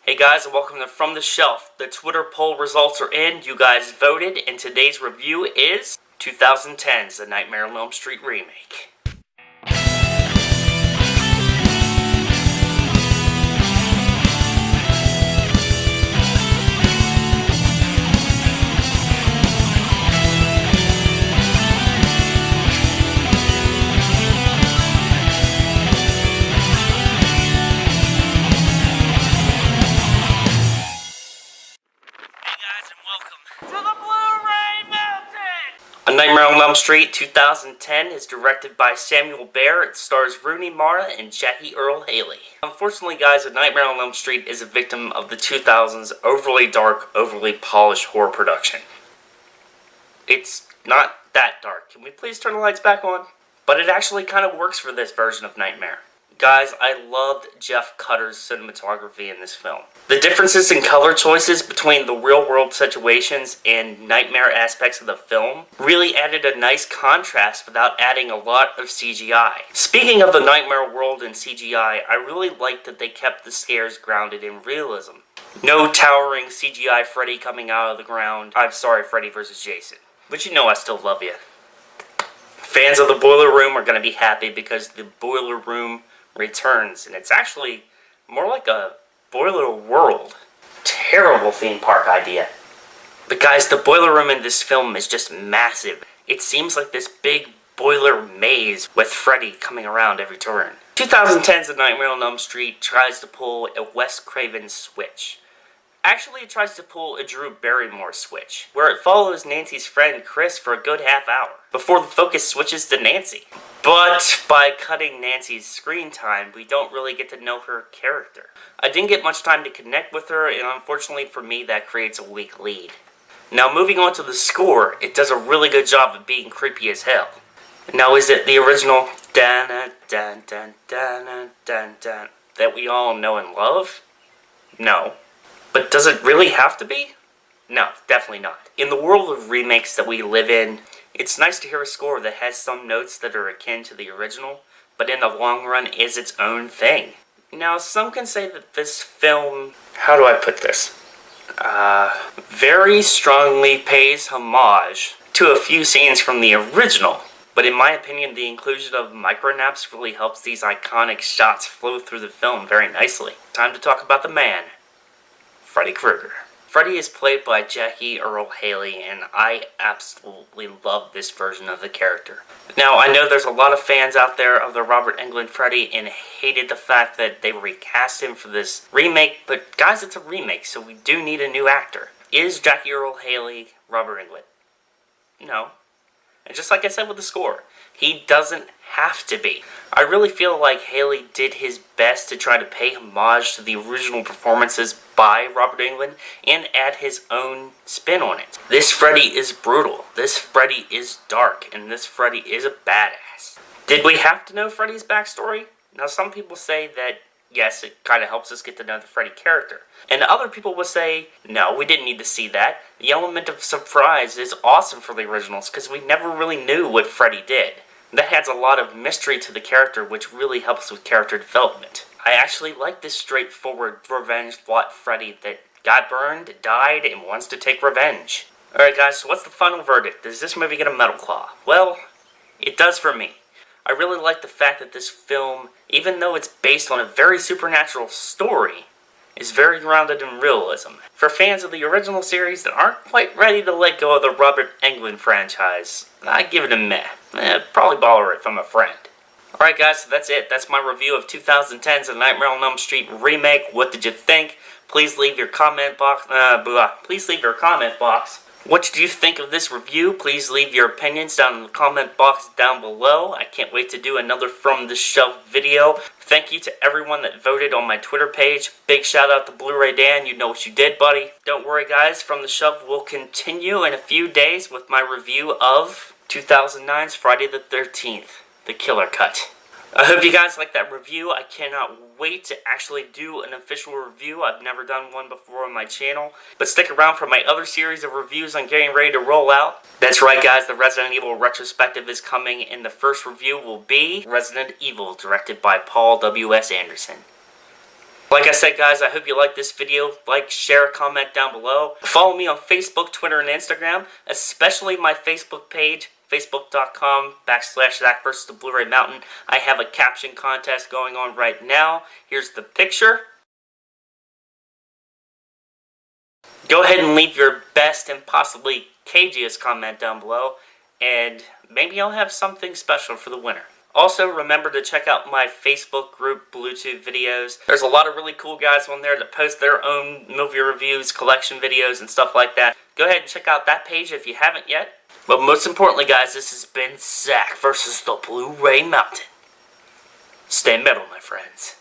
Hey guys, and welcome to From the Shelf. The Twitter poll results are in. You guys voted, and today's review is 2010's The Nightmare on Elm Street remake. To the Blu-Ray Mountain! A Nightmare on Elm Street 2010 is directed by Samuel Behr. It stars Rooney Mara and Jackie Earle Haley. Unfortunately, guys, A Nightmare on Elm Street is a victim of the 2000s overly dark, overly polished horror production. It's not that dark. Can we please turn the lights back on? But it actually kind of works for this version of Nightmare. Guys, I loved Jeff Cutter's cinematography in this film. The differences in color choices between the real-world situations and nightmare aspects of the film really added a nice contrast without adding a lot of CGI. Speaking of the nightmare world and CGI, I really liked that they kept the scares grounded in realism. No towering CGI Freddy coming out of the ground. I'm sorry, Freddy vs. Jason. But you know I still love you. Fans of the Boiler Room are going to be happy because the Boiler Room returns, and it's actually more like a Boiler World. Terrible theme park idea. But guys, the Boiler Room in this film is just massive. It seems like this big boiler maze with Freddy coming around every turn. 2010's The Nightmare on Elm Street tries to pull a Wes Craven switch. Actually, it tries to pull a Drew Barrymore switch, where it follows Nancy's friend Chris for a good half hour, before the focus switches to Nancy. But by cutting Nancy's screen time, we don't really get to know her character. I didn't get much time to connect with her, and unfortunately for me, that creates a weak lead. Now, moving on to the score, it does a really good job of being creepy as hell. Now, is it the original dun dun dun dun dun dun that we all know and love? No. But does it really have to be? No, definitely not. In the world of remakes that we live in, it's nice to hear a score that has some notes that are akin to the original, but in the long run is its own thing. Now, some can say that this film, how do I put this? Very strongly pays homage to a few scenes from the original, but in my opinion, the inclusion of micronaps really helps these iconic shots flow through the film very nicely. Time to talk about the man. Freddy Krueger. Freddy is played by Jackie Earle Haley, and I absolutely love this version of the character. Now, I know there's a lot of fans out there of the Robert Englund Freddy and hated the fact that they recast him for this remake, but guys, it's a remake, so we do need a new actor. Is Jackie Earle Haley Robert Englund? No. And just like I said with the score, he doesn't have to be. I really feel like Haley did his best to try to pay homage to the original performances by Robert Englund and add his own spin on it. This Freddy is brutal, this Freddy is dark, and this Freddy is a badass. Did we have to know Freddy's backstory? Now, some people say that yes, it kind of helps us get to know the Freddy character. And other people would say, no, we didn't need to see that. The element of surprise is awesome for the originals because we never really knew what Freddy did. That adds a lot of mystery to the character, which really helps with character development. I actually like this straightforward revenge plot Freddy that got burned, died, and wants to take revenge. Alright guys, so what's the final verdict? Does this movie get a Metal Claw? Well, it does for me. I really like the fact that this film, even though it's based on a very supernatural story, is very grounded in realism. For fans of the original series that aren't quite ready to let go of the Robert Englund franchise, I give it a meh. Probably borrow it from a friend. Alright guys, so that's it. That's my review of 2010's The Nightmare on Elm Street remake. What did you think? Please leave your comment box. Please leave your comment box. What did you think of this review? Please leave your opinions down in the comment box down below. I can't wait to do another From the Shelf video. Thank you to everyone that voted on my Twitter page. Big shout out to Blu-Ray Dan. You know what you did, buddy. Don't worry, guys. From the Shelf will continue in a few days with my review of 2009's Friday the 13th, The Killer Cut. I hope you guys like that review. I cannot wait to actually do an official review. I've never done one before on my channel. But stick around for my other series of reviews I'm getting ready to roll out. That's right guys, the Resident Evil retrospective is coming, and the first review will be Resident Evil, directed by Paul W.S. Anderson. Like I said, guys, I hope you like this video. Like, share, comment down below. Follow me on Facebook, Twitter, and Instagram, especially my Facebook page, facebook.com/Zach vs. the Blu-Ray Mountain. I have a caption contest going on right now. Here's the picture. Go ahead and leave your best and possibly cagiest comment down below, and maybe I'll have something special for the winner. Also, remember to check out my Facebook group, Bluetooth Videos. There's a lot of really cool guys on there that post their own movie reviews, collection videos, and stuff like that. Go ahead and check out that page if you haven't yet. But most importantly, guys, this has been Zach vs. the Blu-Ray Mountain. Stay metal, my friends.